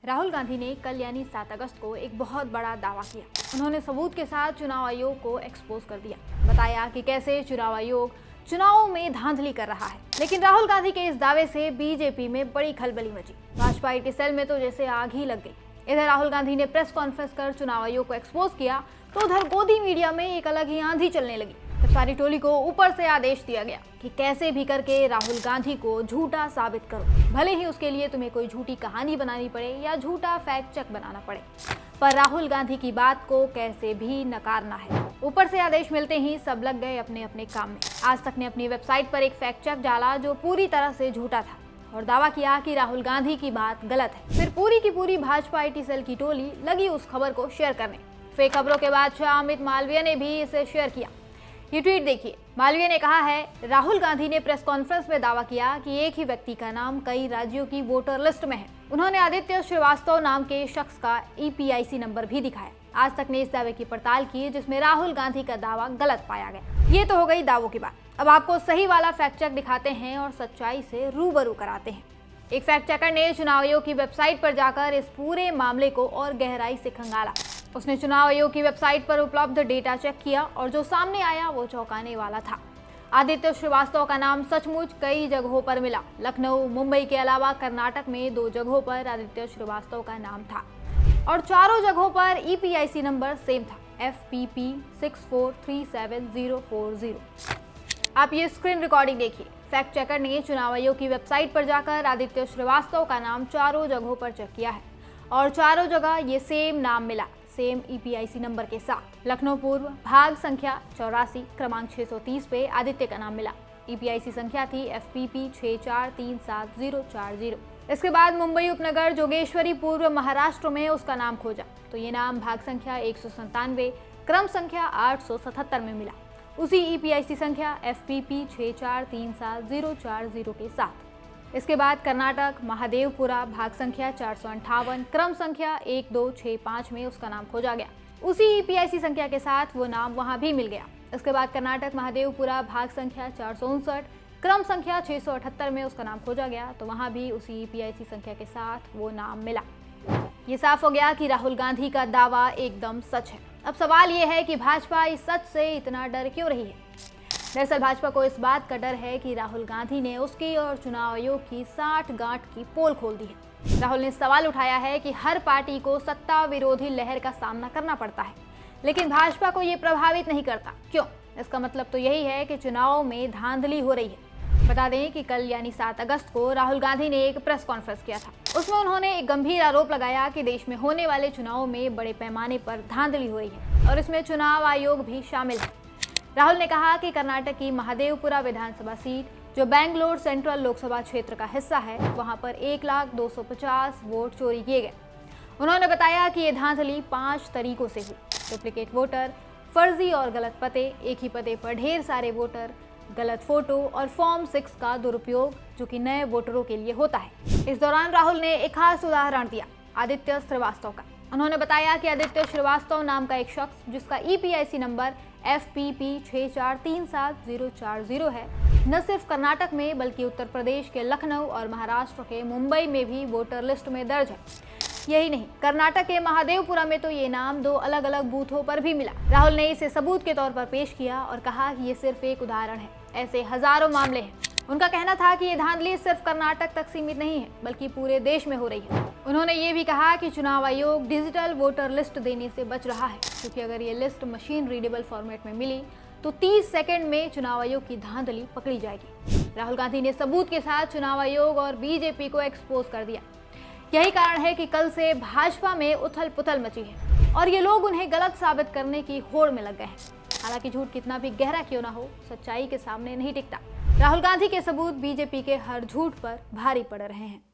राहुल गांधी ने कल यानी 7 अगस्त को एक बहुत बड़ा दावा किया। उन्होंने सबूत के साथ चुनाव आयोग को एक्सपोज कर दिया, बताया कि कैसे चुनाव आयोग चुनावों में धांधली कर रहा है। लेकिन राहुल गांधी के इस दावे से बीजेपी में बड़ी खलबली मची। भाजपा IT सेल में तो जैसे आग ही लग गई। इधर राहुल गांधी ने प्रेस कॉन्फ्रेंस कर चुनाव आयोग को एक्सपोज किया तो उधर गोदी मीडिया में एक अलग ही आंधी चलने लगी। तब सारी टोली को ऊपर से आदेश दिया गया कि कैसे भी करके राहुल गांधी को झूठा साबित करो, भले ही उसके लिए तुम्हें कोई झूठी कहानी बनानी पड़े या झूठा फैक्ट चेक बनाना पड़े, पर राहुल गांधी की बात को कैसे भी नकारना है। ऊपर से आदेश मिलते ही सब लग गए अपने अपने काम में। आज तक ने अपनी वेबसाइट पर एक फैक्ट चेक डाला जो पूरी तरह से झूठा था और दावा किया कि राहुल गांधी की बात गलत है। फिर पूरी की पूरी भाजपा IT सेल की टोली लगी उस खबर को शेयर करने। फेक खबरों के बादशाह अमित मालवीय ने भी इसे शेयर किया। ये ट्वीट देखिए। मालवीय ने कहा है, राहुल गांधी ने प्रेस कॉन्फ्रेंस में दावा किया कि एक ही व्यक्ति का नाम कई राज्यों की वोटर लिस्ट में है। उन्होंने आदित्य श्रीवास्तव नाम के शख्स का EPIC नंबर भी दिखाया। आज तक ने इस दावे की पड़ताल की जिसमें राहुल गांधी का दावा गलत पाया गया। ये तो हो गई दावों की बात। अब आपको सही वाला फैक्ट चेक दिखाते हैं और सच्चाई से रूबरू कराते हैं। एक फैक्ट चेकर ने चुनाव आयोग की वेबसाइट पर जाकर इस पूरे मामले को और गहराई से खंगाला। उसने चुनाव आयोग की वेबसाइट पर उपलब्ध डेटा चेक किया और जो सामने आया वो चौंकाने वाला था। आदित्य श्रीवास्तव का नाम सचमुच कई जगहों पर मिला। लखनऊ, मुंबई के अलावा कर्नाटक में 2 जगहों पर आदित्य श्रीवास्तव का नाम था और चारों जगहों पर EPIC नंबर सेम था, FPP 643740। आप ये स्क्रीन रिकॉर्डिंग देखिए। फैक्ट चेकर ने चुनाव आयोग की वेबसाइट पर जाकर आदित्य श्रीवास्तव का नाम चारों जगहों पर चेक किया है और चारों जगह ये सेम नाम मिला, सेम EPIC नंबर के साथ। लखनऊ पूर्व भाग संख्या 84 क्रमांक 630 पे आदित्य का नाम मिला। EPIC संख्या थी FPP 643740। इसके बाद मुंबई उपनगर जोगेश्वरी पूर्व महाराष्ट्र में उसका नाम खोजा तो ये नाम भाग संख्या 197 क्रम संख्या 877 में मिला, उसी EPIC संख्या FPP 643740 के साथ। इसके बाद कर्नाटक महादेवपुरा भाग संख्या 458 क्रम संख्या 1265 में उसका नाम खोजा गया, उसी EPIC संख्या के साथ वो नाम वहां भी मिल गया। इसके बाद कर्नाटक महादेवपुरा भाग संख्या 459 क्रम संख्या 678 में उसका नाम खोजा गया तो वहां भी उसी EPIC संख्या के साथ वो नाम मिला। ये साफ हो गया कि राहुल गांधी का दावा एकदम सच है। अब सवाल ये है कि भाजपा इस सच से इतना डर क्यों रही है। दरअसल भाजपा को इस बात का डर है कि राहुल गांधी ने उसकी और चुनाव आयोग की 60 गांठ की पोल खोल दी है। राहुल ने सवाल उठाया है कि हर पार्टी को सत्ता विरोधी लहर का सामना करना पड़ता है, लेकिन भाजपा को ये प्रभावित नहीं करता। क्यों? इसका मतलब तो यही है कि चुनाव में धांधली हो रही है। बता दें कि कल यानी 7 अगस्त को राहुल गांधी ने एक प्रेस कॉन्फ्रेंस किया था। उसमें उन्होंने एक गंभीर आरोप लगाया कि देश में होने वाले चुनावों में बड़े पैमाने पर धांधली हो रही है और इसमें चुनाव आयोग भी शामिल है। राहुल ने कहा कि कर्नाटक की महादेवपुरा विधानसभा सीट जो बेंगलोर सेंट्रल लोकसभा क्षेत्र का हिस्सा है, वहां पर 1,250 वोट चोरी किए गए। उन्होंने बताया कि ये धांधली 5 तरीकों से हुई। डुप्लीकेट वोटर, फर्जी और गलत पते, एक ही पते पर ढेर सारे वोटर, गलत फोटो और फॉर्म 6 का दुरुपयोग जो कि नए वोटरों के लिए होता है। इस दौरान राहुल ने एक खास उदाहरण दिया, आदित्य श्रीवास्तव का। उन्होंने बताया कि आदित्य श्रीवास्तव नाम का एक शख्स जिसका EPIC नंबर FPP 643740 है, न सिर्फ कर्नाटक में बल्कि उत्तर प्रदेश के लखनऊ और महाराष्ट्र के मुंबई में भी वोटर लिस्ट में दर्ज है। यही नहीं, कर्नाटक के महादेवपुरा में तो ये नाम 2 अलग अलग बूथों पर भी मिला। राहुल ने इसे सबूत के तौर पर पेश किया और कहा कि ये सिर्फ एक उदाहरण है, ऐसे हजारों मामले हैं। उनका कहना था कि ये धांधली सिर्फ कर्नाटक तक सीमित नहीं है बल्कि पूरे देश में हो रही है। उन्होंने ये भी कहा कि चुनाव आयोग डिजिटल वोटर लिस्ट देने से बच रहा है, क्योंकि अगर ये लिस्ट मशीन रीडेबल फॉर्मेट में मिली तो 30 सेकंड में चुनाव आयोग की धांधली पकड़ी जाएगी। राहुल गांधी ने सबूत के साथ चुनाव आयोग और बीजेपी को एक्सपोज कर दिया। यही कारण है कि कल से भाजपा में उथल पुथल मची है और ये लोग उन्हें गलत साबित करने की होड़ में लग गए हैं। हालांकि झूठ कितना भी गहरा क्यों ना हो, सच्चाई के सामने नहीं टिकता। राहुल गांधी के सबूत बीजेपी के हर झूठ पर भारी पड़ रहे हैं।